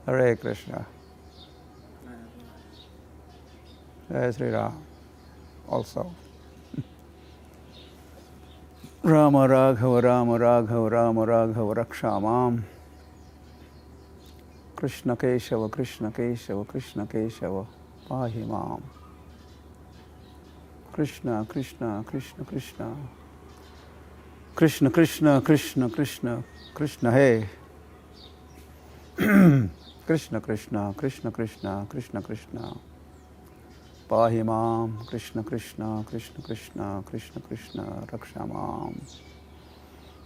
Hare Krishna. Jai Sri Ram also. Rama Raghava Rama Raghava Rama Raghava Rakshamam. Krishna Keshava Krishna Keshava Krishna Keshava Pahimam. Krishna Krishna Krishna Krishna Krishna Krishna Krishna Krishna Krishna Hey. Krishna Krishna Krishna Krishna Krishna Krishna Pahimam. Krishna Krishna Krishna Krishna Krishna Krishna Rakshamam.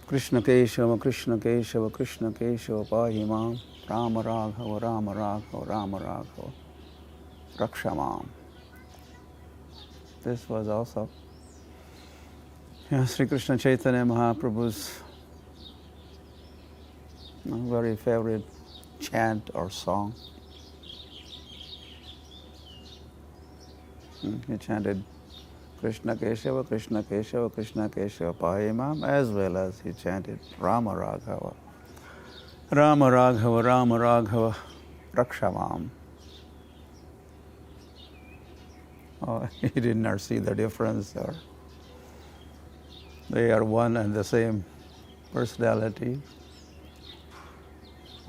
Krishna Keshava Krishna Keshava Krishna Keshava Pahimam. Rama Raghava Rama Raghava Rama Raghava Rakshamam. This was also Sri Krishna Chaitanya Mahaprabhu's very favorite chant or song. He chanted Krishna Keshava, Krishna Keshava, Krishna Keshava Pahimam, as well as he chanted Rama Raghava. Rama Raghava, Rama Raghava Rakshamam. Oh, he did not see the difference, or they are one and the same personality.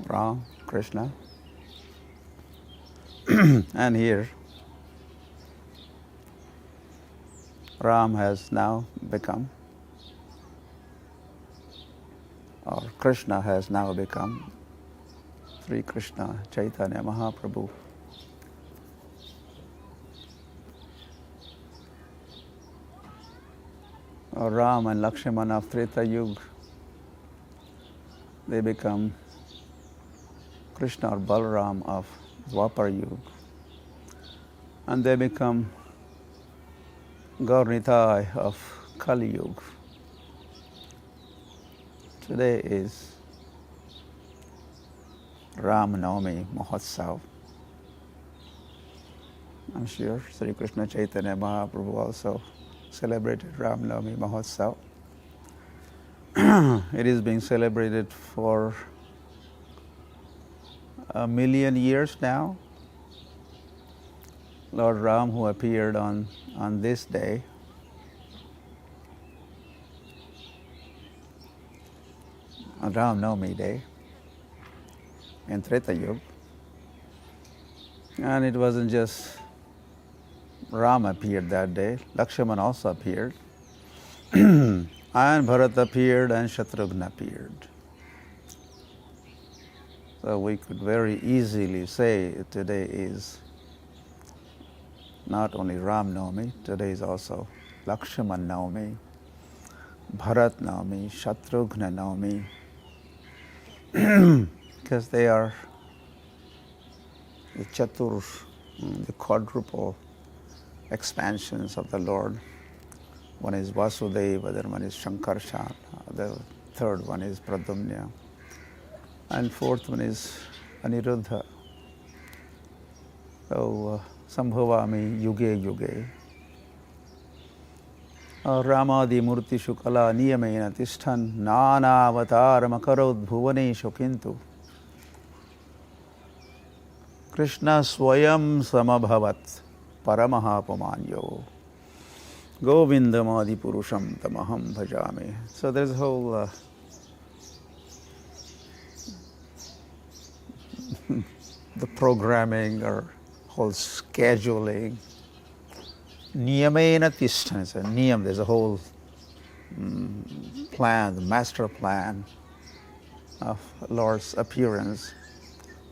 Ram, Krishna. And here, Ram has now become, or Krishna has now become, Sri Krishna Chaitanya Mahaprabhu. Ram and Lakshmana of Treta Yuga, they become Krishna or Balaram of Dwapar Yuga, and they become Gaura of Kali Yuga. Today is Ram Navami Mahotsav. I'm sure Sri Krishna Chaitanya Mahaprabhu also celebrated Ram Navami Mahotsav. It is being celebrated for 1,000,000 years now. Lord Ram, who appeared on this day, on Ram Navami Day in Treta Yuga. And it wasn't just Ram appeared that day, Lakshmana also appeared, and Bharat appeared, and Shatrughna appeared. So we could very easily say today is not only Ram Navami, today is also Lakshmana Navami, Bharat Navami, Shatrughna Navami, because they are the Chatur, the quadruple expansions of the Lord. One is Vasudeva, the other one is Shankarshan, the third one is Pradumnya, and fourth one is Aniruddha. So, Sambhavami Yuge Yuge. Ramadi Murti Shukala Niyamena Tishtan Nana Avataram Akarod Bhuvaneshu Kintu Krishna Swayam Samabhavat Paramahapamanyo Govindamadi Purusham Tamaham Bhajami. So there's a whole the programming or whole scheduling. Niyamena Tishtan is a niyam, there's a whole plan, the master plan of Lord's appearance.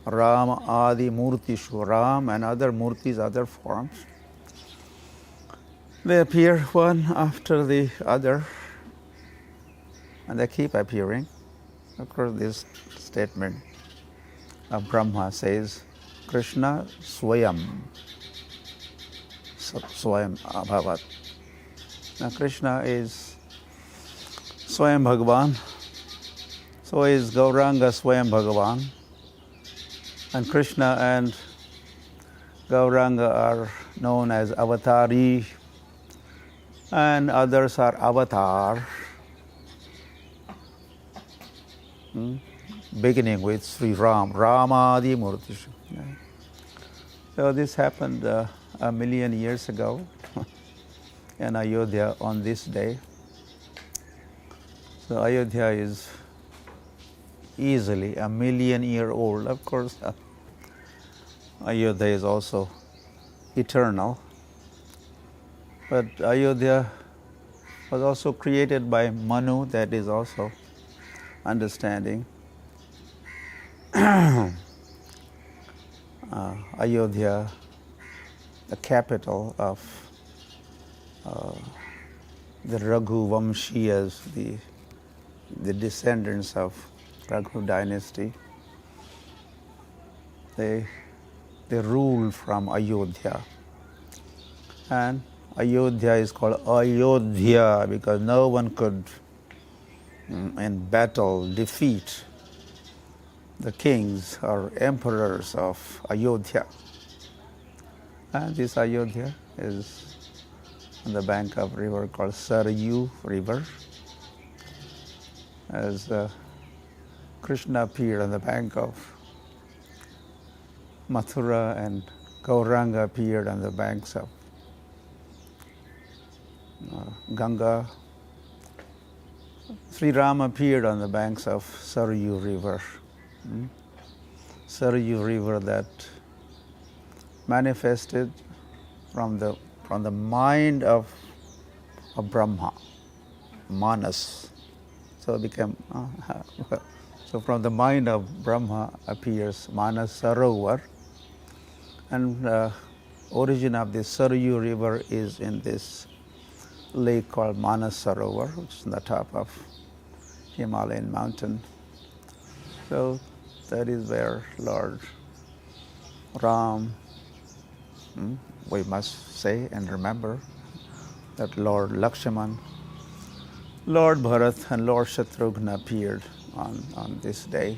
Rama Adi Murtishu, Ram and other murtis, other forms. They appear one after the other, and they keep appearing. Of course, this statement of Brahma says, Krishna Swayam, Swayam Abhavat. Now Krishna is Swayam Bhagavan, so is Gauranga Swayam Bhagavan. And Krishna and Gauranga are known as Avatari, and others are Avatar. beginning with Sri Ram, Ramadi Murtishu. So this happened a million years ago in Ayodhya on this day. So Ayodhya is easily a million-year-old. Of course, Ayodhya is also eternal. But Ayodhya was also created by Manu, that is also understanding. Ayodhya, the capital of the Raghu Vamshiyas, the descendants of Raghu dynasty. They ruled from Ayodhya. And Ayodhya is called Ayodhya because no one could in battle defeat the kings or emperors of Ayodhya. And this Ayodhya is on the bank of a river called Saryu River. As Krishna appeared on the bank of Mathura and Gauranga appeared on the banks of Ganga. Sri Rama appeared on the banks of Saryu River. Saryu River that manifested from the mind of Brahma, Manas. So it became so from the mind of Brahma appears Manas Sarovar, and origin of this Saryu River is in this lake called Manas Sarovar, which is on the top of Himalayan mountain. So that is where Lord Ram, we must say and remember that Lord Lakshman, Lord Bharat and Lord Shatrughna appeared on this day.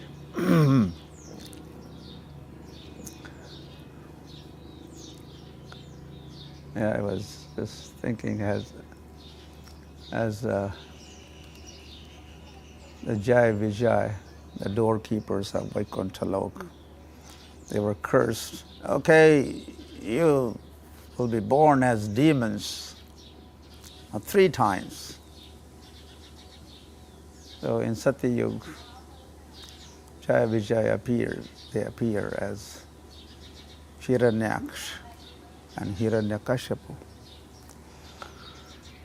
Yeah, I was just thinking as the Jai Vijay, the doorkeepers of Vaikuntha Lok, they were cursed. Okay, you will be born as demons 3 times. So in Satyayug, Jai Vijay appeared. They appear as Hiranyaksh and Hiranyakashipu.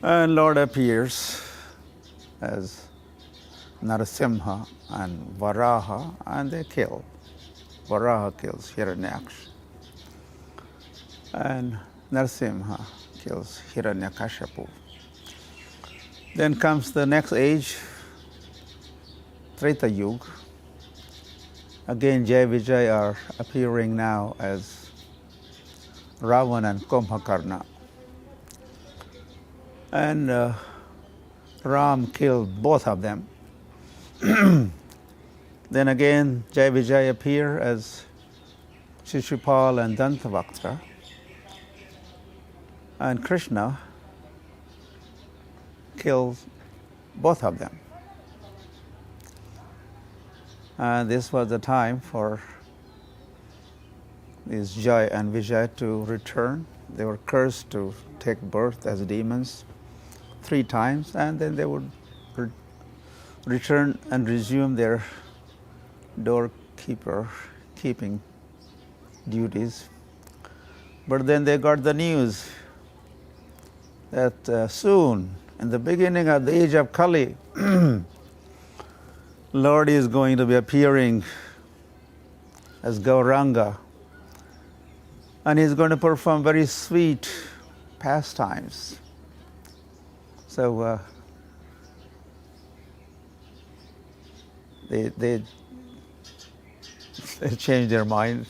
And Lord appears as Narasimha and Varaha, and they kill. Varaha kills Hiranyaksh, and Narasimha kills Hiranyakashipu. Then comes the next age, Treta Yuga. Again, Jai Vijay are appearing now as Ravana and Kumbhakarna. And Ram killed both of them. Then again, Jai Vijay appear as Shishupal and Dantavaktra. And Krishna kills both of them. And this was the time for these Jai and Vijay to return. They were cursed to take birth as demons 3 times, and then they would return and resume their keeping duties. But then they got the news that soon, in the beginning of the age of Kali, Lord is going to be appearing as Gauranga, and he's going to perform very sweet pastimes. So they changed their mind,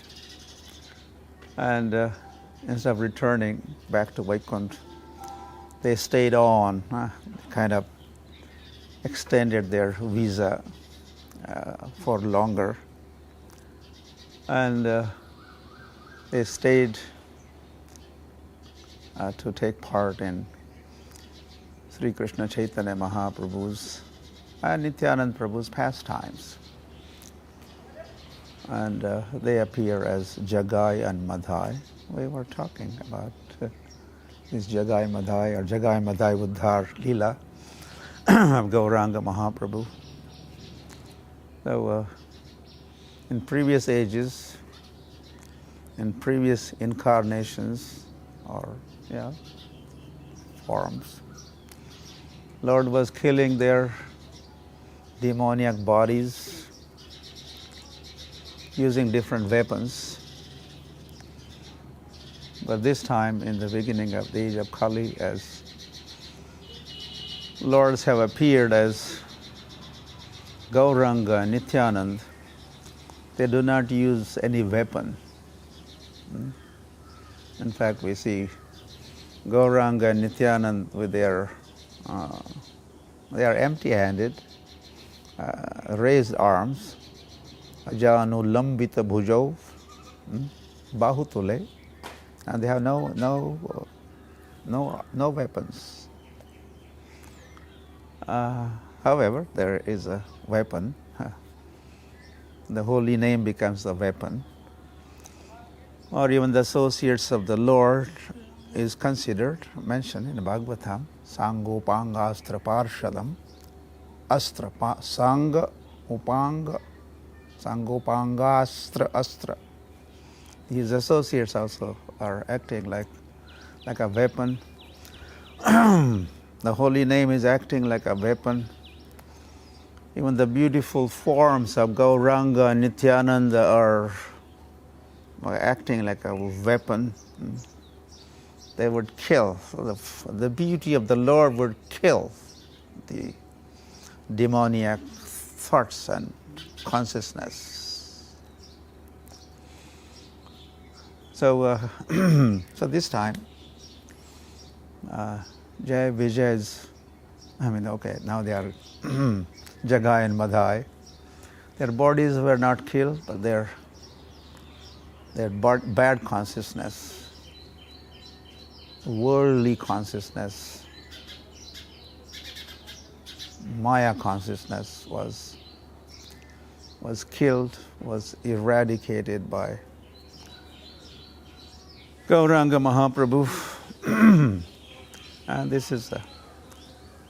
and instead of returning back to Vaikuntha, they stayed on, kind of extended their visa for longer, and they stayed to take part in Sri Krishna Chaitanya Mahaprabhu's and Nityananda Prabhu's pastimes. and they appear as Jagai and Madhai. We were talking about this Jagai Madhai or Jagai Madhai Uddhar Leela of Gauranga Mahaprabhu. So in previous ages, in previous incarnations or forms, Lord was killing their demoniac bodies using different weapons. But this time, in the beginning of the age of Kali, as Lords have appeared as Gauranga and Nityanand, they do not use any weapon. In fact, we see Gauranga and Nityanand with their, they are empty-handed, raised arms, Ajanu Lambita Bhujau, Bahutule, and they have no weapons. However, there is a weapon. The holy name becomes the weapon. Or even the associates of the Lord is considered, mentioned in the Bhagavatam, Sangopanga Astra Parshadam, Astra, Sanga Upanga, Sangopanga Astra. His associates also are acting like a weapon. The holy name is acting like a weapon. Even the beautiful forms of Gauranga and Nityananda are acting like a weapon. They would kill. The beauty of the Lord would kill the demoniac thoughts and consciousness. So, so this time, Jai Vijay's, now they are Jagai and Madhai. Their bodies were not killed, but their bad consciousness, worldly consciousness, Maya consciousness was killed, was eradicated by Gauranga Mahaprabhu. And this is the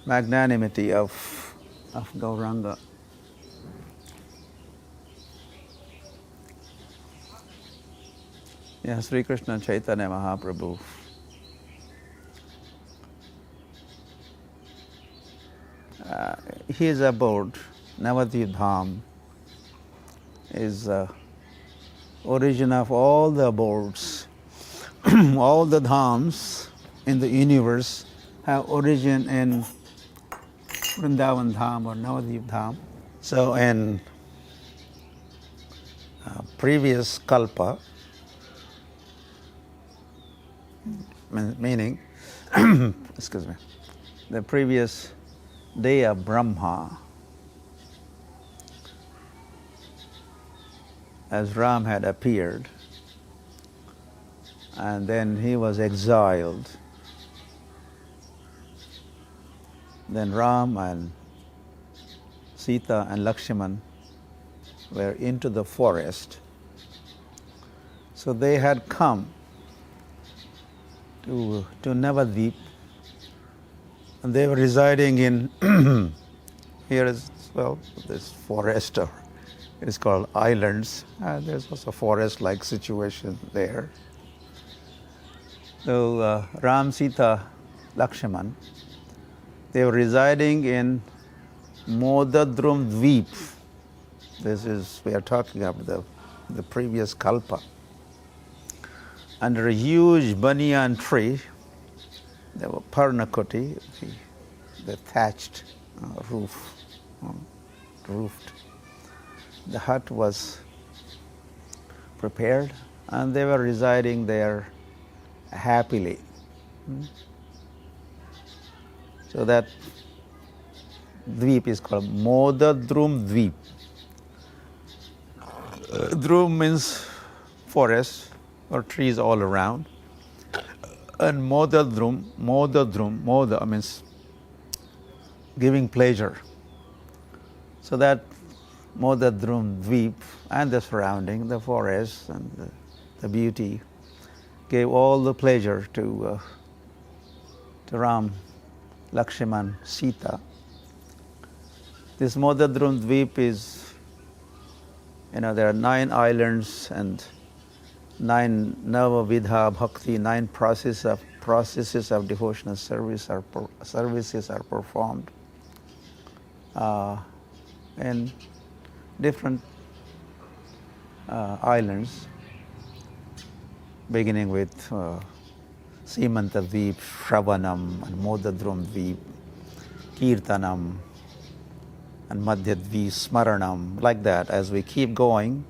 magnanimity of Gauranga. Yeah, Sri Krishna Chaitanya Mahaprabhu. His abode, Navati Dham, is origin of all the abodes. All the dhams in the universe have origin in Vrindavan Dham or Navadvip Dham. So in previous kalpa, meaning, excuse me, the previous day of Brahma, as Ram had appeared, and then he was exiled. Then Ram and Sita and Lakshman were into the forest. So they had come to Navadvip, and they were residing in here is this forest, or it is called islands. There's also forest-like situation there. So Ram, Sita, Lakshman, they were residing in Modadrum Dvip. We are talking about the previous kalpa. Under a huge banyan tree, there were parnakuti, the thatched roof, roofed. The hut was prepared, and they were residing there happily. So that dvip is called Modadrum Dvip. Dhrum means forest or trees all around. And Modadrum, Moda means giving pleasure. So that Modadrum Dvip, and the surrounding, the forest and the beauty, gave all the pleasure to Ram, Lakshman, Sita. This Modadrum Dvip is, there are 9 islands and 9 Navavidha Bhakti, 9 processes of devotional services are performed in different islands, beginning with Simanta Dvip, Shravanam, and Modadrum Dvip, Kirtanam, and Madhya Dvip, Smaranam, like that. As we keep going,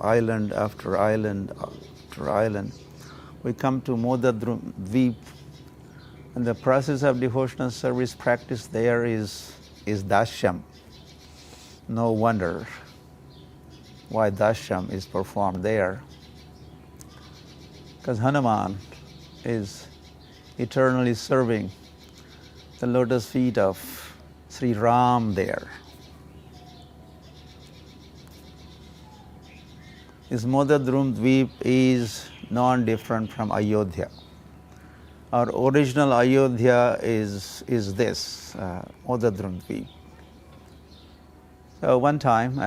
island after island after island, we come to Modadrum Dvip, and the process of devotional service practice there is Dashyam. No wonder why Dashyam is performed there, because Hanuman is eternally serving the lotus feet of Sri Ram there. This Modadrum Dvip is non-different from Ayodhya. Our original Ayodhya is this, Modadrum Dvip. So one time,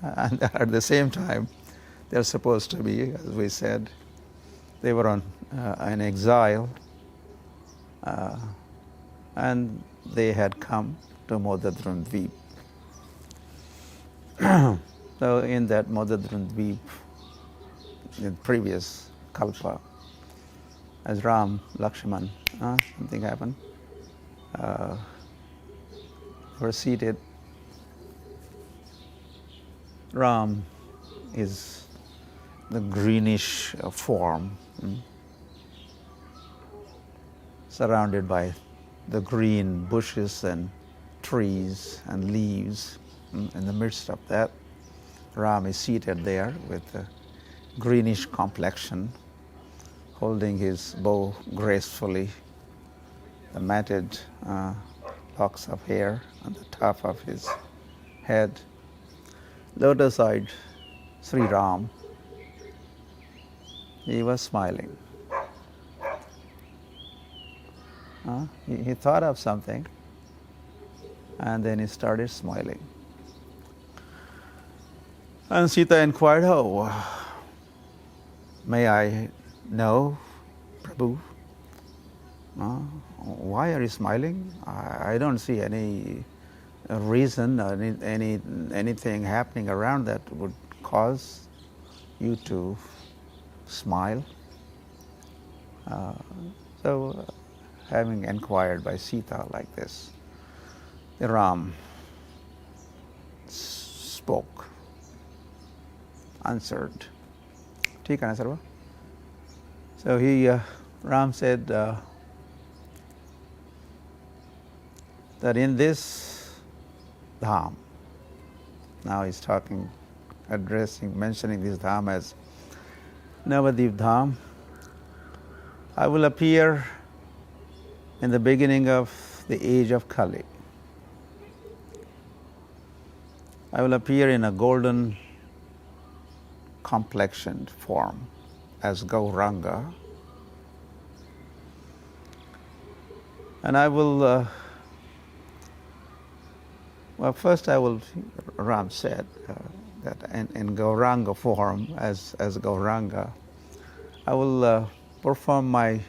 and at the same time, they're supposed to be, as we said, they were in exile, and they had come to Modadrum Dvip. So in that Modadrum Dvip, in previous Kalpa, as Ram, Lakshman, something happened, were seated. Ram is the greenish form, surrounded by the green bushes and trees and leaves. In the midst of that, Ram is seated there with a greenish complexion, holding his bow gracefully, the matted locks of hair on the top of his head. Lotus-eyed Sri Ram, he was smiling. He thought of something, and then he started smiling. And Sita inquired, "Oh, may I know, Prabhu, why are you smiling? I don't see any reason or anything happening around that would cause you to smile." So, having inquired by Sita like this, the Ram spoke, answered. ठीक है ना सर्वा? So Ram said that in this dham, now he's talking, mentioning this dham as Navadip Dham, I will appear in the beginning of the age of Kali. I will appear in a golden complexioned form as Gauranga, and I will first Ram said that in Gauranga form, as Gauranga, I will perform my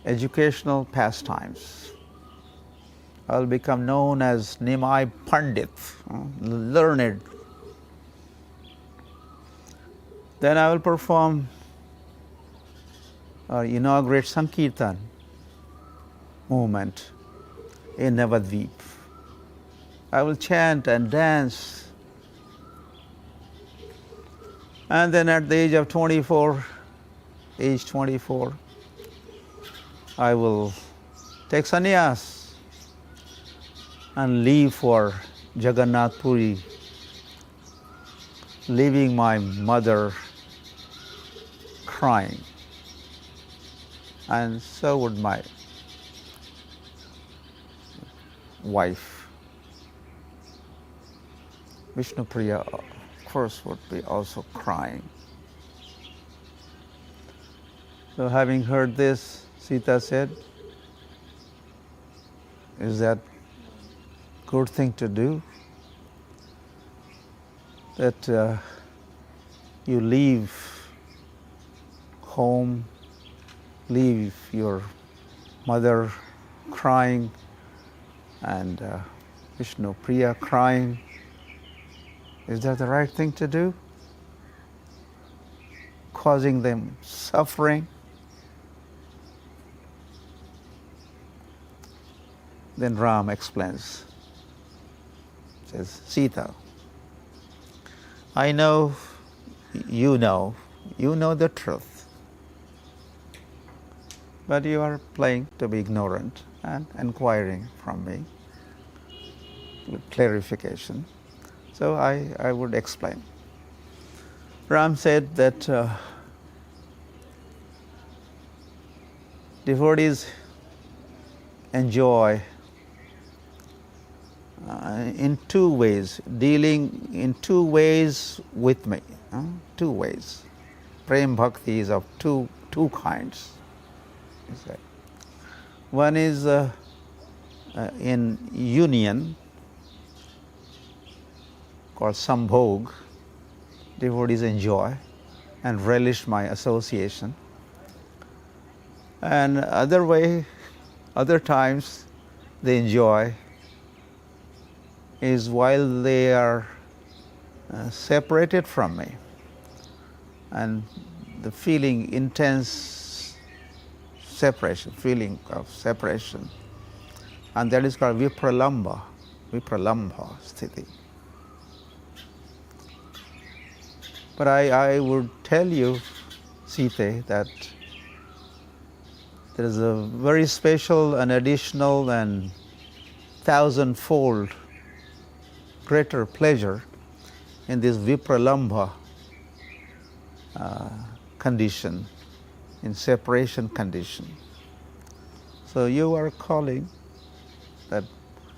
educational pastimes. I will become known as Nimai Pandit, learned. Then I will perform or inaugurate Sankirtan movement in Navadvip. I will chant and dance. And then at the age 24, I will take sannyas and leave for Jagannath Puri, leaving my mother crying. And so would my wife. Vishnu Priya, of course, would be also crying. So having heard this, Sita said, is that good thing to do? That you leave home, leave your mother crying and Vishnu Priya crying. Is that the right thing to do? Causing them suffering? Then Ram explains, says, Sita, I know you know the truth, but you are playing to be ignorant and inquiring from me with clarification. So I would explain. Ram said that devotees enjoy in two ways, dealing in two ways with me. Two ways. Prem bhakti is of two kinds. One is in union, called sambhog. Devotees enjoy and relish my association. And other times they enjoy is while they are separated from me, and the intense feeling of separation, and that is called vipralambha sthiti. But I would tell you, Sita, that there is a very special and additional and thousandfold greater pleasure in this vipralambha condition, in separation condition. So you are calling that,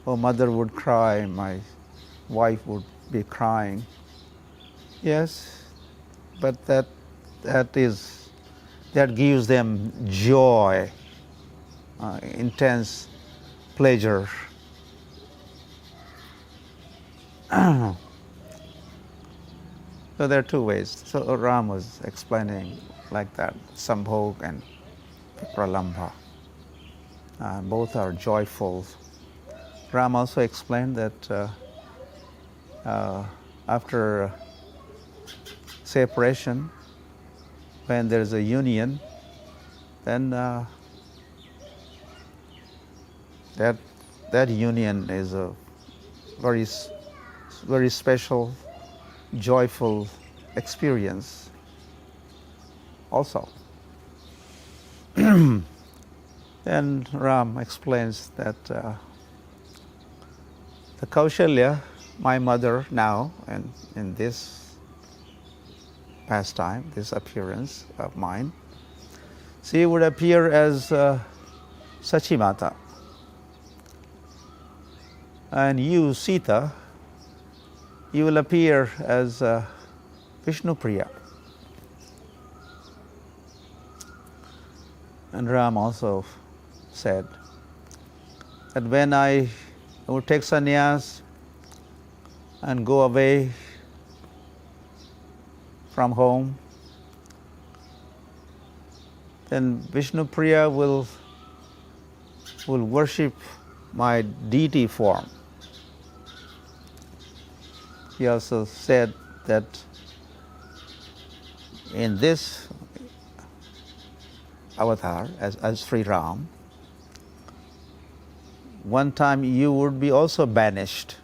oh, mother would cry, my wife would be crying. Yes, but that gives them joy, intense pleasure. So there are two ways. So Ram was explaining like that, sambhog and pralambha. Both are joyful. Ram also explained that after separation, when there is a union, then that union is a very special, joyful experience also. Then Ram explains that the Kaushalya, my mother now, and in this pastime, this appearance of mine, she would appear as Sachimata. And you, Sita, you will appear as Vishnu Priya. And Ram also said that when I would take sannyas and go away from home, then Vishnu Priya will worship my deity form. He also said that in this avatar, as Sri Ram, one time you would be also banished.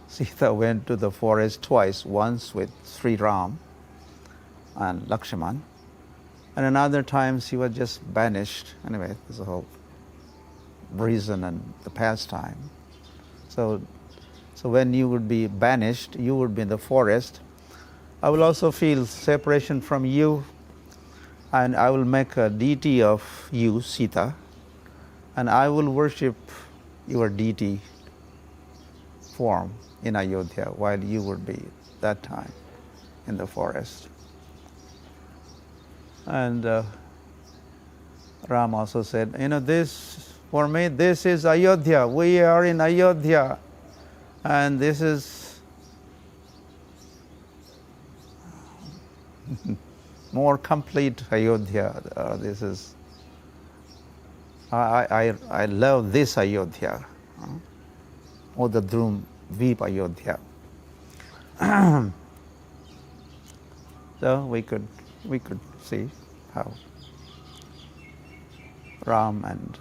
Sita went to the forest twice, once with Sri Ram and Lakshman, and another time she was just banished. Anyway, there's a whole reason and the pastime. So when you would be banished, you would be in the forest. I will also feel separation from you, and I will make a deity of you, Sita, and I will worship your deity form in Ayodhya while you would be that time in the forest. And Ram also said, this, for me, this is Ayodhya. We are in Ayodhya. And this is more complete Ayodhya. This is, I love this Ayodhya. Modadrum Veep Ayodhya. So we could see how Ram and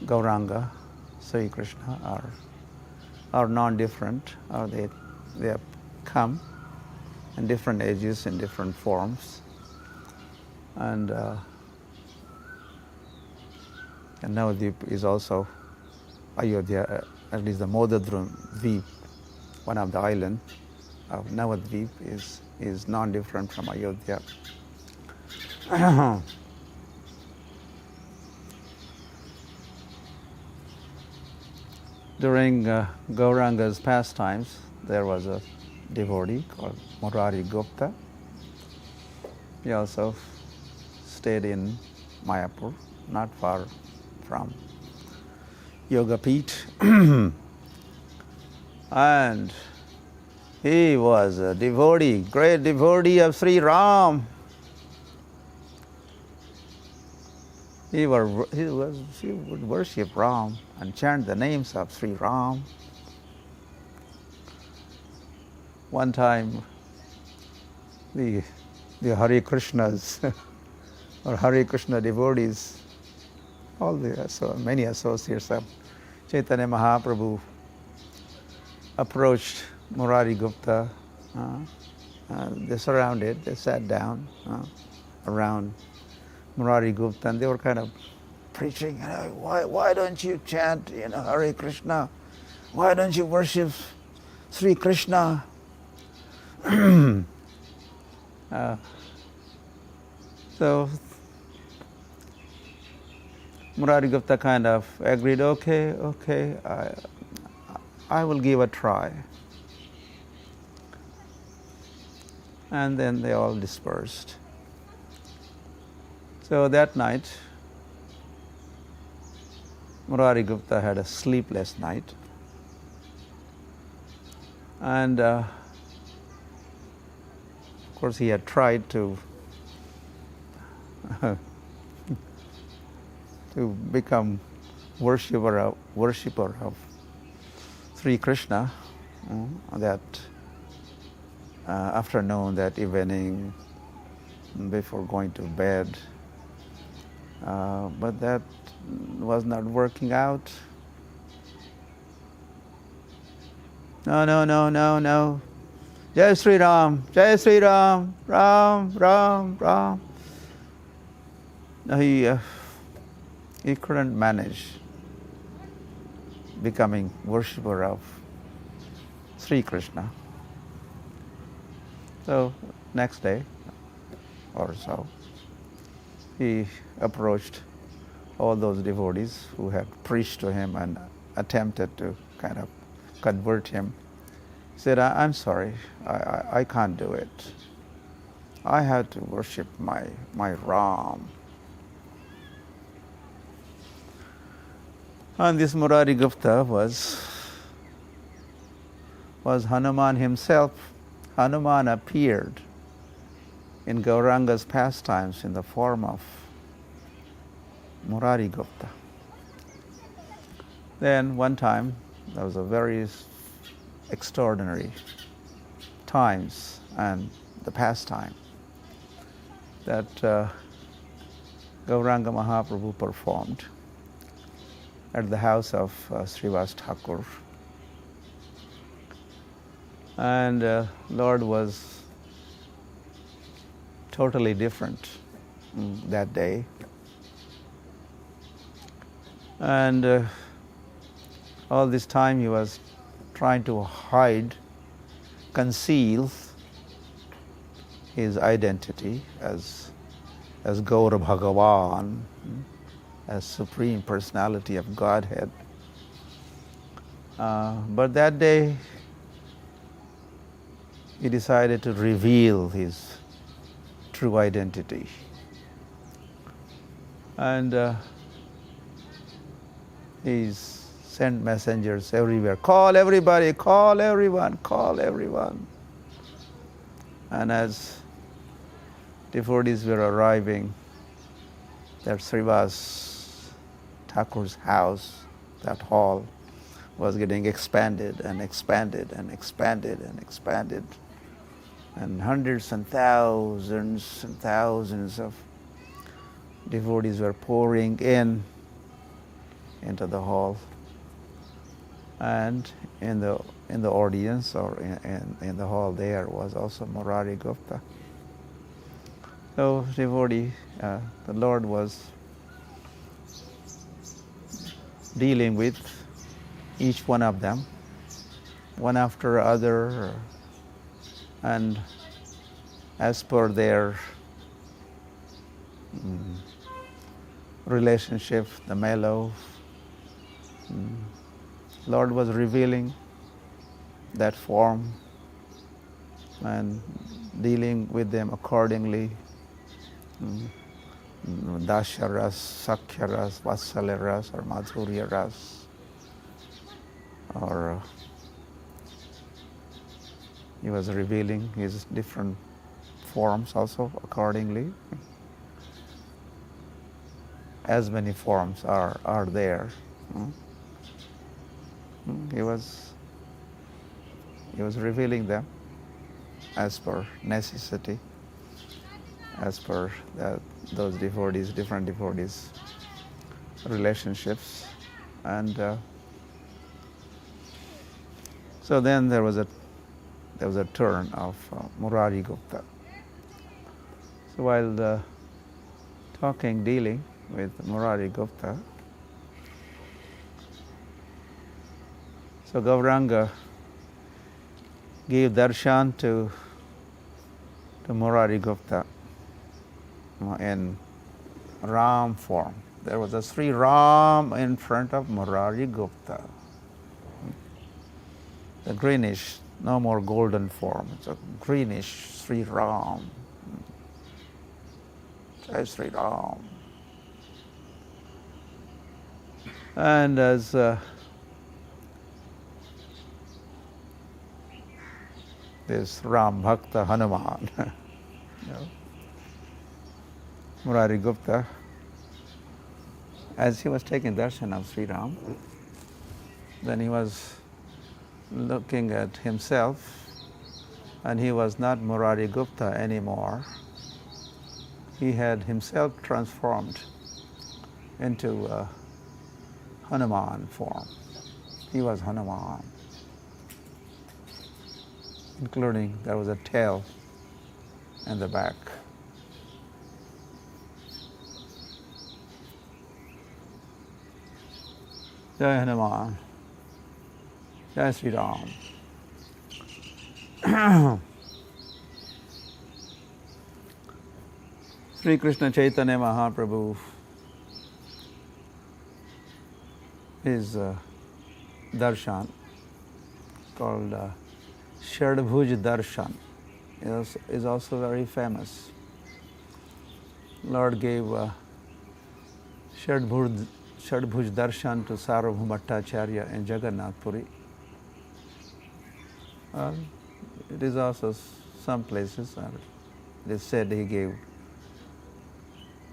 Gauranga, Sri Krishna, are non-different, or they have come in different ages, in different forms, and Navadvip is also Ayodhya, at least the Modadrum Dvip, one of the islands of Navadvip is non-different from Ayodhya. During Gauranga's pastimes, there was a devotee called Murari Gupta. He also stayed in Mayapur, not far from Yogapeeth. And he was a devotee, great devotee of Sri Ram. He would worship Ram and chant the names of Sri Ram. One time, the Hare Krishnas or Hare Krishna devotees, many associates of Chaitanya Mahaprabhu, approached Murari Gupta. They sat down around Murari Gupta, and they were kind of preaching, why don't you chant, Hare Krishna? Why don't you worship Sri Krishna? So Murari Gupta kind of agreed, okay, I will give a try. And then they all dispersed. So that night, Murari Gupta had a sleepless night. And of course he had tried to become worshipper of Sri Krishna that afternoon, that evening, before going to bed. But that was not working out. No. Jai Sri Ram, Ram. No, he couldn't manage becoming worshipper of Sri Krishna. So next day or so, he approached all those devotees who had preached to him and attempted to kind of convert him. He said, I'm sorry, I can't do it. I have to worship my Ram. And this Murari Gupta was Hanuman himself. Hanuman appeared in Gauranga's pastimes in the form of Murari Gupta. Then one time, there was a very extraordinary times and the pastime that Gauranga Mahaprabhu performed at the house of Srivas Thakur. And Lord was totally different that day. And all this time he was trying to conceal his identity as Gaura Bhagavan, as Supreme Personality of Godhead. But that day, he decided to reveal his true identity. And he sent messengers everywhere. Call everybody, call everyone, call everyone. And as devotees were arriving, that Srivas Thakur's house, that hall, was getting expanded and expanded and expanded and expanded. And hundreds and thousands of devotees were pouring into the hall. And in the audience, or in the hall there, was also Murari Gupta. So devotee, the Lord was dealing with each one of them, one after other, and as per their relationship, the mellow, Lord was revealing that form and dealing with them accordingly. Dasharas, Sakhyaras, Vatsalaras, or Madhuryaras, or he was revealing his different forms also accordingly. As many forms are there. He was revealing them as per necessity, as per those devotees, different devotees' relationships. And so then there was a turn of Murari Gupta. So while dealing with Murari Gupta, so Gauranga gave darshan to Murari Gupta in Ram form. There was a Sri Ram in front of Murari Gupta. The greenish, no more golden form. It's a greenish Sri Ram. Jai Sri Ram. And as this Ram Bhakta Hanuman, Murari Gupta, as he was taking darshan of Sri Ram, then he was looking at himself, and he was not Murari Gupta anymore. He had himself transformed into Hanuman form. He was Hanuman, including there was a tail in the back. Jai Hanuman, Jai Sri Ram. Sri Krishna Chaitanya Mahaprabhu, his darshan, called Shadbhuj Darshan, is also very famous. Lord gave Shadbhuj Darshan to Sarvabhauma Bhattacharya in Jagannath Puri. It is also some places, it is said he gave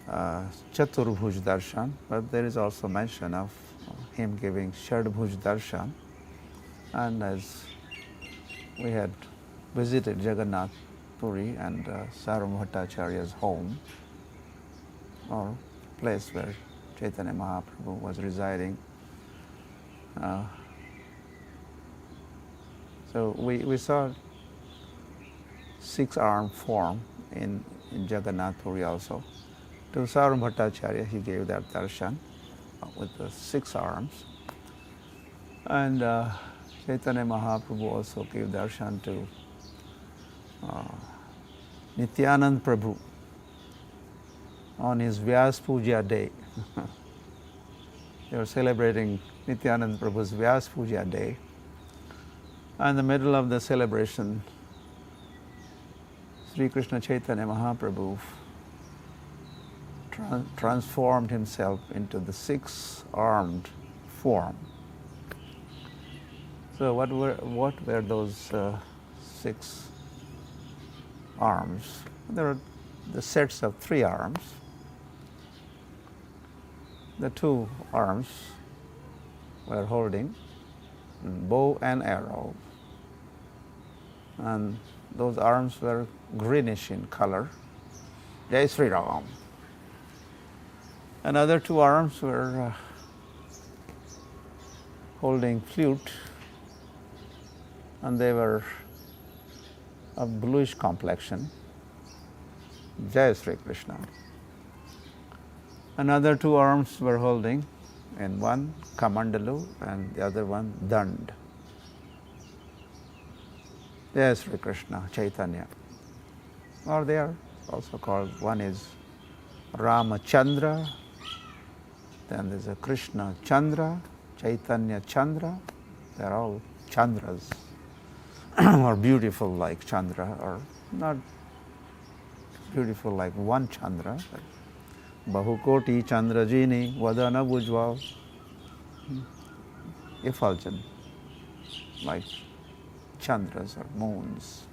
Chaturbhuj Darshan, but there is also mention of him giving Shadbhuj Darshan. And as we had visited Jagannath Puri and Sarvabhauma Bhattacharya's home, or place where Chaitanya Mahaprabhu was residing, so we saw 6-armed form in Jagannath Puri also. To Sarvabhauma Bhattacharya he gave that darshan with the 6 arms. And Chaitanya Mahaprabhu also gave darshan to Nityanand Prabhu on his Vyas Puja day. They were celebrating Nityananda Prabhu's Vyas Puja day. And in the middle of the celebration, Sri Krishna Chaitanya Mahaprabhu transformed himself into the six-armed form. So what were those six arms? There are the sets of three arms. The two arms were holding bow and arrow, and those arms were greenish in color. Jai Sri Ram. And other two arms were holding flute, and they were of bluish complexion. Jai Sri Krishna. Another two arms were holding, and one kamandalu and the other one dand. Jai Sri Krishna Chaitanya. Or they are also called, one is Rama Chandra, then there's a Krishna Chandra, Chaitanya Chandra. They are all Chandras, or beautiful like Chandra, or not beautiful like one Chandra. Bahukoti Chandra Jini Vadana Bujval, effulgent like Chandras or moons.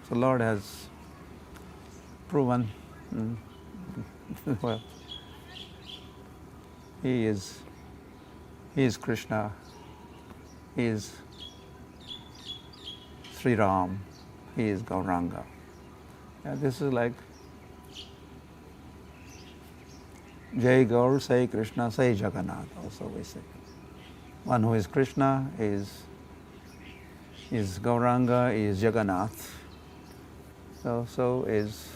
So Lord has proven well, He is Krishna, He is Sri Ram, He is Gauranga. And this is like Jai Gaur, Sai Krishna, Sai Jagannath, also we say. One who is Krishna is Gauranga, is Jagannath. So is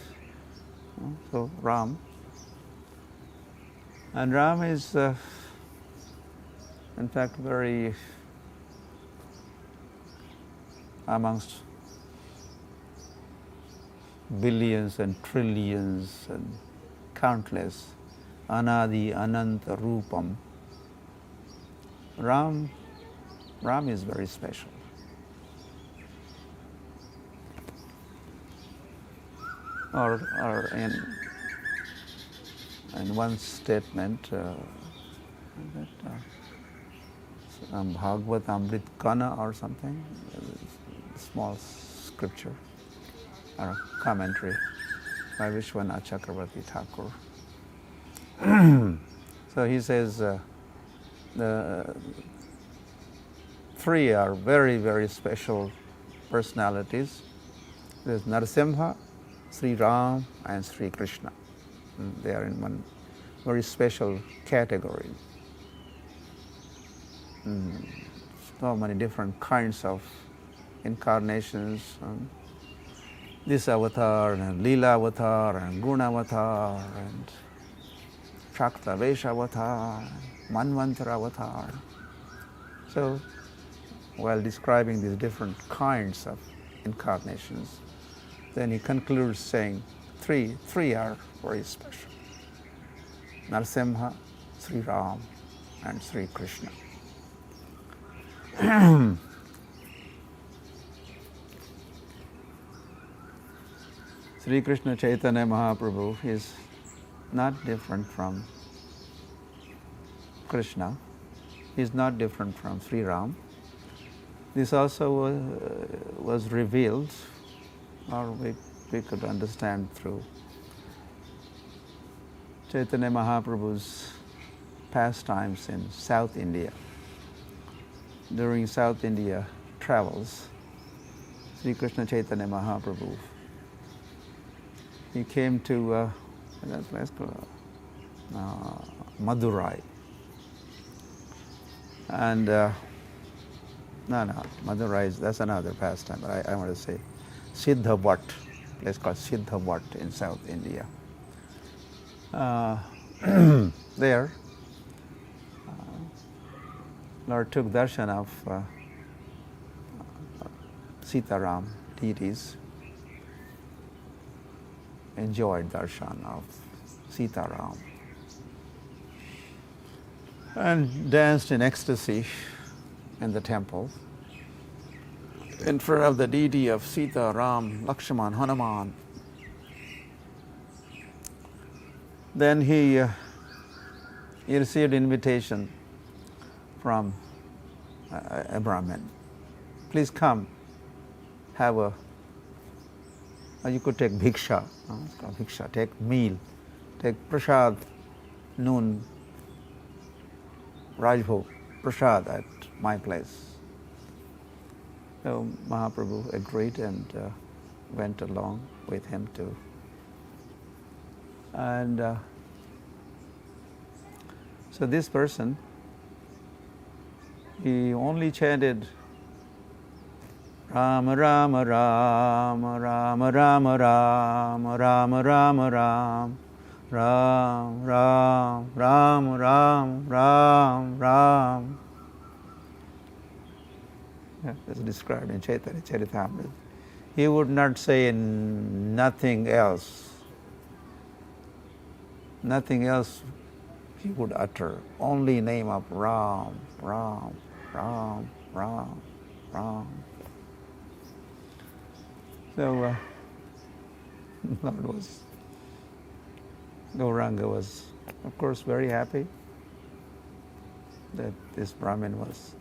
Ram. And Ram is in fact very amongst billions and trillions and countless Anadi Ananta Rupam. Ram is very special. Or in one statement, Bhagavat Amrit Kana or something, small scripture or commentary by Vishwanath Chakravarti Thakur. So he says the three are very, very special personalities. There's Narasimha, Sri Ram and Sri Krishna. They are in one very special category. So many different kinds of incarnations. This avatar and Leela avatar and Guna avatar and Shakta Vesha avatar, Manvantara avatar. So while describing these different kinds of incarnations, then he concludes saying three are very special. Narasimha, Sri Ram and Sri Krishna. Sri Krishna Chaitanya Mahaprabhu is not different from Krishna. He is not different from Sri Ram. This also was revealed, or we could understand through Chaitanya Mahaprabhu's pastimes in South India. During South India travels, Sri Krishna Chaitanya Mahaprabhu, he came to that place called Madurai. And Madurai, that's another pastime, but I want to say Siddhavat, a place called Siddhavat in South India. There, Lord took darshan of Sitaram deities enjoyed darshan of Sita Ram and danced in ecstasy in the temple in front of the deity of Sita, Ram, Lakshman, Hanuman. Then he received invitation from a Brahmin. Please come, have a, you could take bhiksha, take meal, take prasad, noon, Rajbhog, prasad at my place. So Mahaprabhu agreed and went along with him too. And so this person, he only chanted Rama Rama Rama Rama Rama Rama Rama Rama Ram Ram Ram Ram Ram Ram Ram. As described in Chaitanya Charitamrita. He would not say nothing else. Nothing else he would utter. Only name of Ram, Ram, Ram, Ram, Ram. So Gauranga was, of course, very happy that this Brahmin was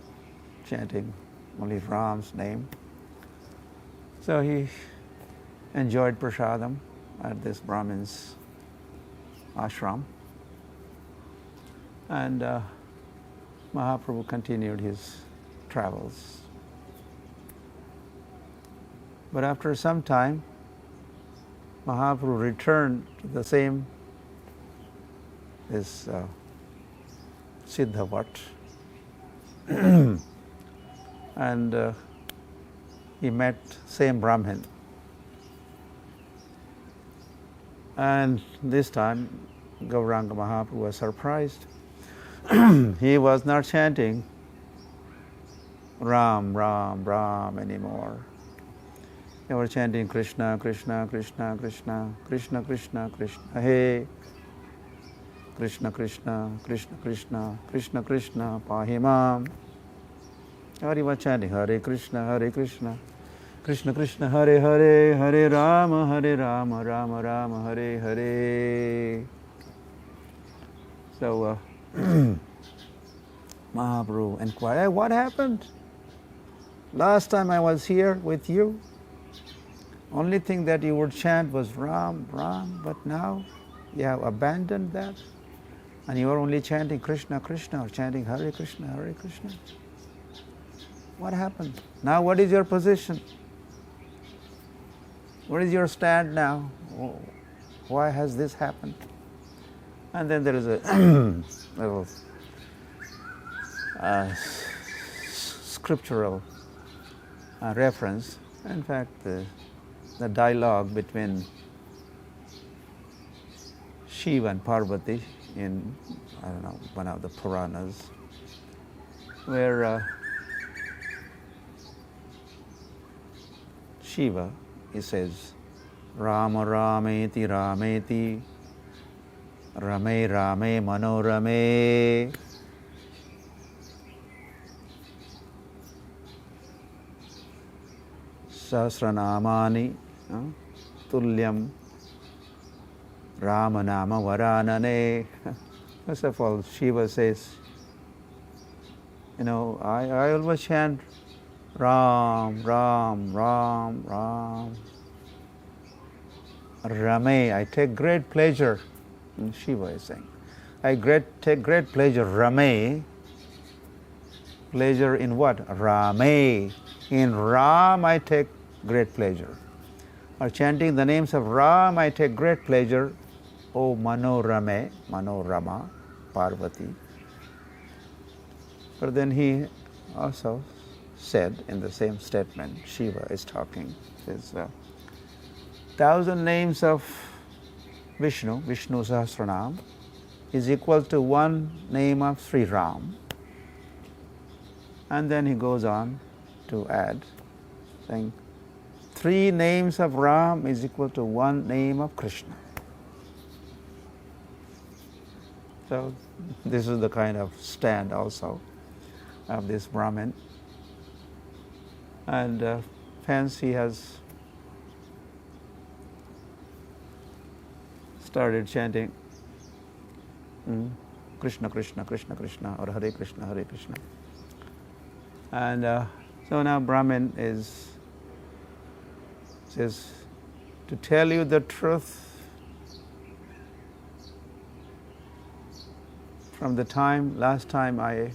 chanting only Ram's name. So he enjoyed prasadam at this Brahmin's ashram. And Mahaprabhu continued his travels. But after some time, Mahaprabhu returned to the same Siddhavat and he met same Brahmin. And this time, Gauranga Mahaprabhu was surprised. He was not chanting Ram, Ram, Ram anymore. They were chanting Krishna, Krishna, Krishna, Krishna, Krishna, Krishna, Krishna, Hey, Krishna, Krishna, Krishna, Krishna, Krishna, Krishna, Pahimam. Or he was chanting Hare Krishna, Krishna Krishna, Hare Hare, Hare Rama, Rama Rama, Hare Hare. So Mahaprabhu inquired, hey, what happened? Last time I was here with you, only thing that you would chant was Ram, Ram, but now you have abandoned that and you are only chanting Krishna, Krishna, or chanting Hare Krishna, Hare Krishna. What happened? Now what is your position? What is your stand now? Why has this happened? And then there is a little scriptural reference. In fact, the dialogue between Shiva and Parvati in, I don't know, one of the Puranas, where Shiva, he says, Rama Rameti Rameti Rame Rame Manorame. Sahasranamani Tulyam Ramanama Varanane. First of all, Shiva says, I always chant Ram, Ram, Ram, Ram. Rame, I take great pleasure. And Shiva is saying, I take great pleasure. Rame, pleasure in what? Rame. In Ram, I take great pleasure. Or chanting the names of Ram, I take great pleasure. Oh, Manorame, Manorama, Parvati. But then he also said in the same statement, Shiva is talking, says, 1,000 names of Vishnu Sahasranam, is equal to one name of Sri Ram. And then he goes on to add, saying, 3 names of Ram is equal to 1 name of Krishna. So this is the kind of stand also of this Brahmin. And hence he has started chanting Krishna, Krishna, Krishna, Krishna, or Hare Krishna, Hare Krishna. And so now Brahmin says, to tell you the truth, from the last time I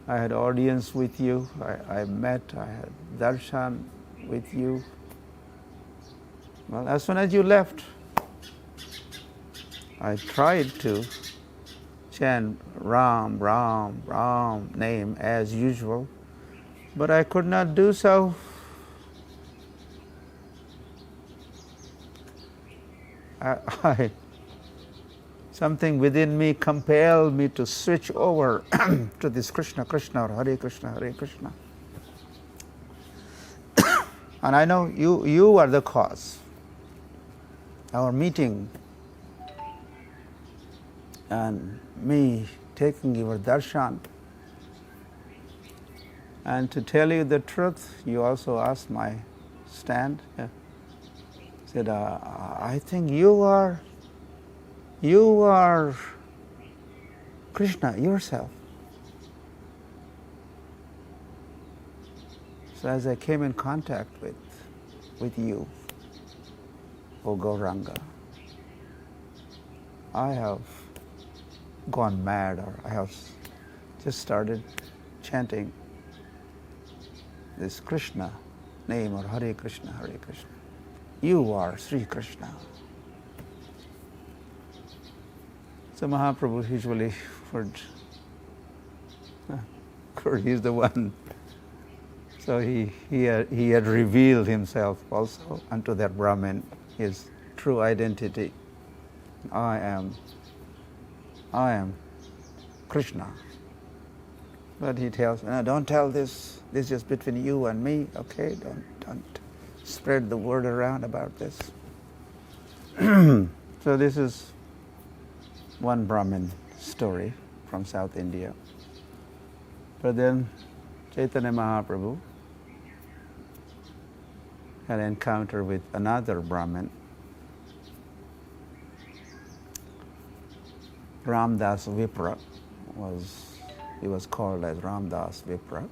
had audience with you, I met, I had darshan with you. Well, as soon as you left, I tried to chant Ram, Ram, Ram name as usual, but I could not do so. Something within me compelled me to switch over to this Krishna, Krishna, or Hare Krishna, Hare Krishna. And I know you are the cause. Our meeting and me taking your darshan. And to tell you the truth, you also asked my stand. Yeah. Said, I think you are Krishna yourself. So as I came in contact with you, O Gauranga, I have gone mad, or I have just started chanting this Krishna name, or Hare Krishna, Hare Krishna. You are Sri Krishna. So Mahaprabhu usually, he's the one. So he had revealed himself also unto that Brahmin, his true identity. I am Krishna. But he tells me, no, don't tell this. This is just between you and me, okay? Don't spread the word around about this. So this is one Brahmin story from South India. But then Chaitanya Mahaprabhu had an encounter with another Brahmin, Ramdas Vipra. He was called as Ramdas Vipra.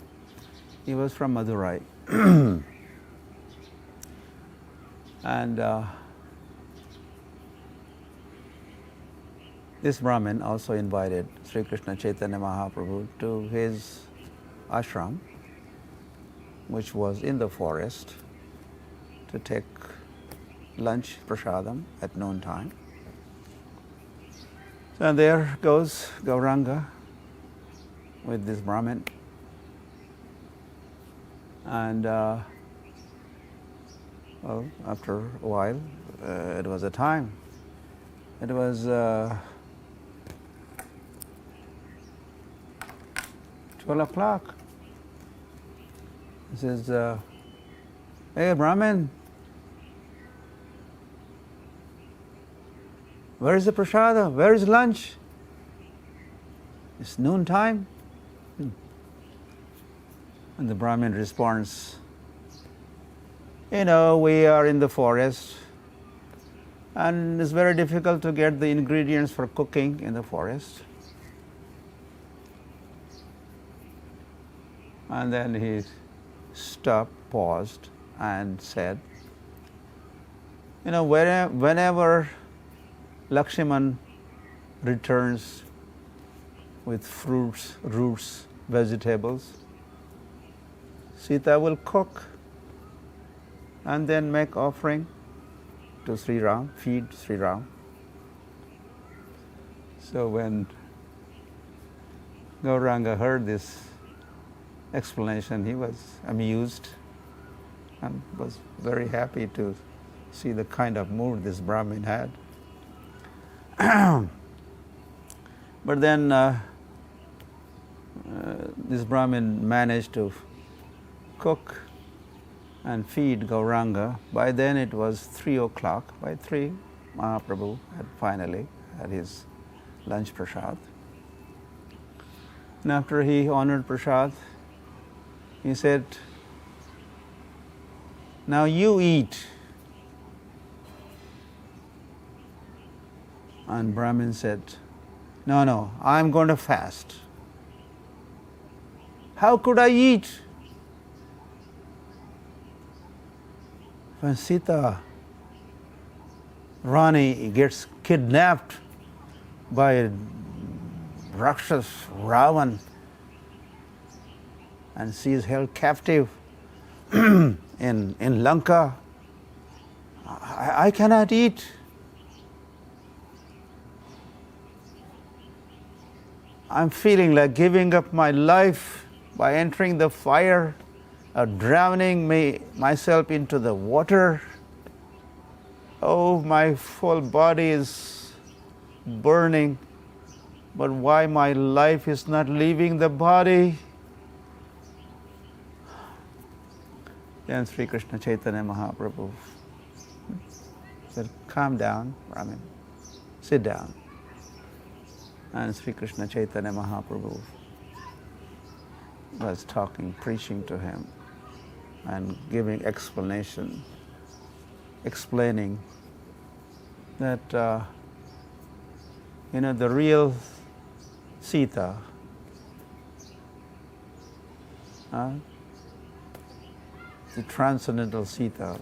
He was from Madurai. And this Brahmin also invited Sri Krishna Chaitanya Mahaprabhu to his ashram, which was in the forest, to take lunch, prasadam, at noontime. And there goes Gauranga with this Brahmin. And well, after a while, it was a time. It was 12 o'clock. He says, hey Brahmin, where is the prasada? Where is lunch? It's noon time. And the Brahmin responds, we are in the forest, and it's very difficult to get the ingredients for cooking in the forest. And then he stopped, paused, and said, whenever Lakshman returns with fruits, roots, vegetables, Sita will cook and then make offering to Sri Ram, feed Sri Ram. So when Gauranga heard this explanation, he was amused and was very happy to see the kind of mood this Brahmin had. But then this Brahmin managed to cook and feed Gauranga. By then it was 3 o'clock. By 3, Mahaprabhu had finally had his lunch prasad. And after he honored prasad, he said, "Now you eat." And Brahmin said, No, I'm going to fast." "How could I eat?" When Sita Rani gets kidnapped by Rakshas Ravan and she is held captive in Lanka, I cannot eat. I'm feeling like giving up my life by entering the fire, or drowning myself into the water. Oh, my whole body is burning, but why my life is not leaving the body? Then Sri Krishna Chaitanya Mahaprabhu said, "Calm down, Brahmin, sit down." And Sri Krishna Chaitanya Mahaprabhu was talking, preaching to him and giving explanation, explaining that the real Sita, the transcendental Sita,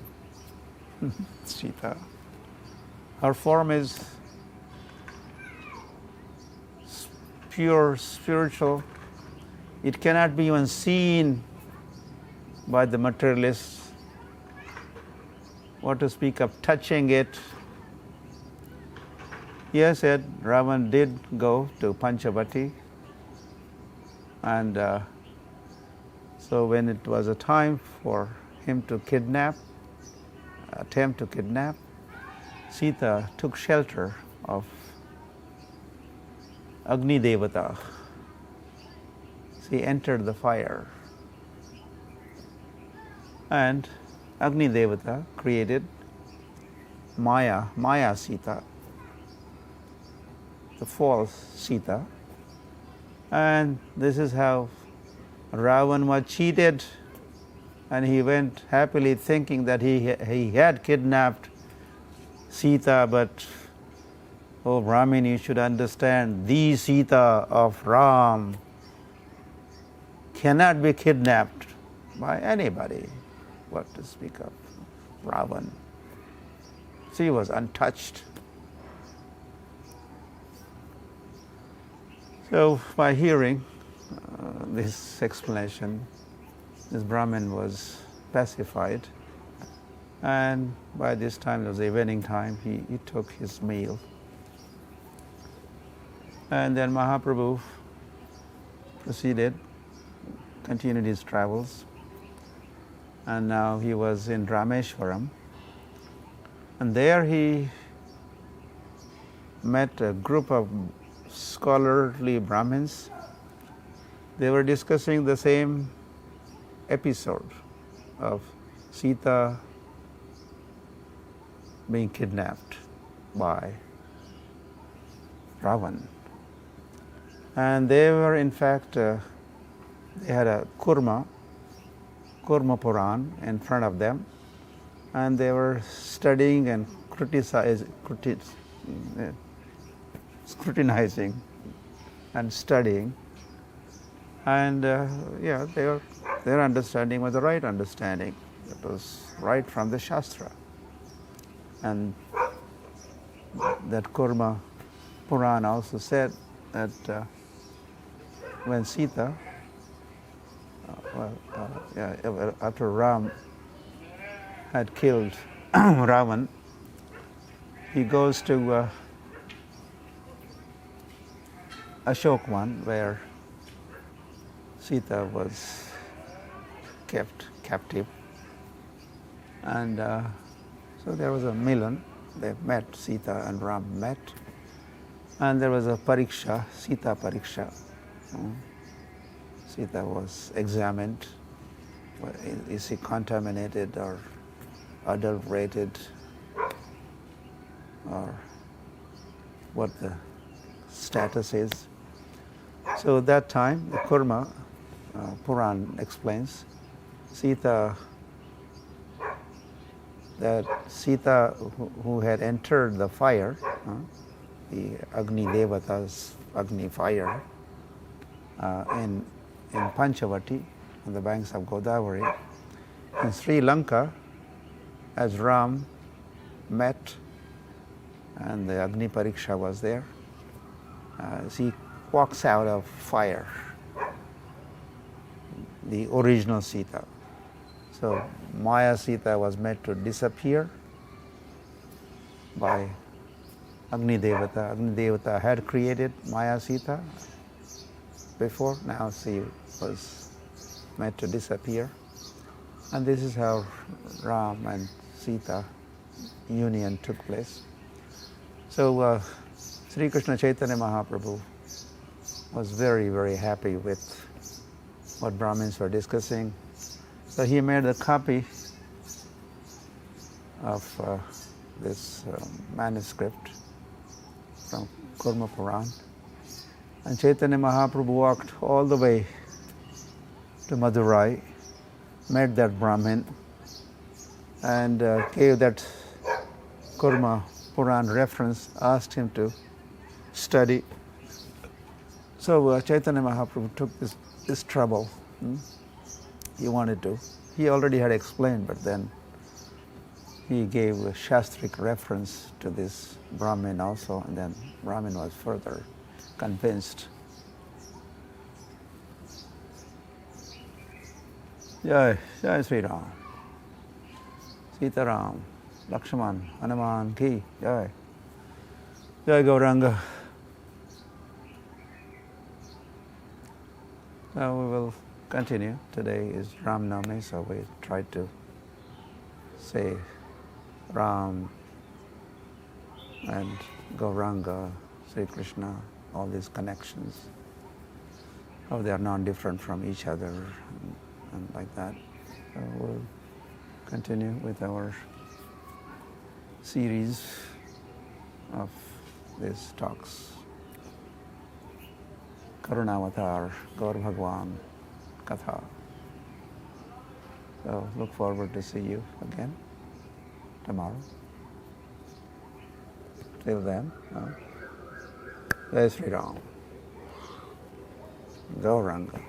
Sita, her form is pure spiritual. It cannot be even seen by the materialists. What to speak of touching it? Yes, Ravan did go to Panchavati, and so when it was a time for him to attempt to kidnap, Sita took shelter of Agni Devata. She entered the fire, and Agni Devata created Maya Sita, the false Sita. And this is how Ravan was cheated, and he went happily thinking that he had kidnapped Sita, but oh Brahmin, you should understand, the Sita of Ram cannot be kidnapped by anybody. What to speak of Ravan? She was untouched. So by hearing this explanation, this Brahmin was pacified, and by this time, it was evening time, he took his meal. And then Mahaprabhu continued his travels, and now he was in Rameshwaram, and there he met a group of scholarly Brahmins. They were discussing the same episode of Sita being kidnapped by Ravan. And they were, in fact, they had a Kurma Puran in front of them, and they were studying and scrutinizing and studying. And their understanding was the right understanding. It was right from the Shastra. And that Kurma Puran also said that when Sita, after Ram had killed Ravan, he goes to Ashokvan, where Sita was kept captive. And so there was a milan. They met, Sita and Ram met. And there was a pariksha, Sita pariksha. Sita was examined Is he contaminated or adulterated, or what the status is? So at that time, the Kurma Puran explains that Sita, who had entered the fire, the Agni Devata's Agni fire, in Panchavati, on the banks of Godavari, in Sri Lanka, as Ram met, and the Agni Pariksha was there, he walks out of fire, the original Sita. So Maya Sita was made to disappear by Agni Devata. Agni Devata had created Maya Sita before, now she was made to disappear. And this is how Ram and Sita union took place. So Sri Krishna Chaitanya Mahaprabhu was very, very happy with what Brahmins were discussing. So he made a copy of this manuscript from Kurma Puran. And Chaitanya Mahaprabhu walked all the way to Madurai, met that Brahmin, and gave that Kurma Puran reference, asked him to study. So Chaitanya Mahaprabhu took this trouble. He wanted to. He already had explained, but then he gave a Shastric reference to this Brahmin also, and then Brahmin was further convinced. Jai Sri Ram, Sita Ram, Lakshman, Hanuman ki, Jai Gauranga. Now we will continue. Today is Ram Navami, so we try to say Ram and Gauranga, Sri Krishna, all these connections, how they are non-different from each other, and like that. So we'll continue with our series of these talks. Karuna Avatar, Gaura Bhagavan, Katha. So look forward to see you again tomorrow. Till then, Jai Sri Ram, Gauranga.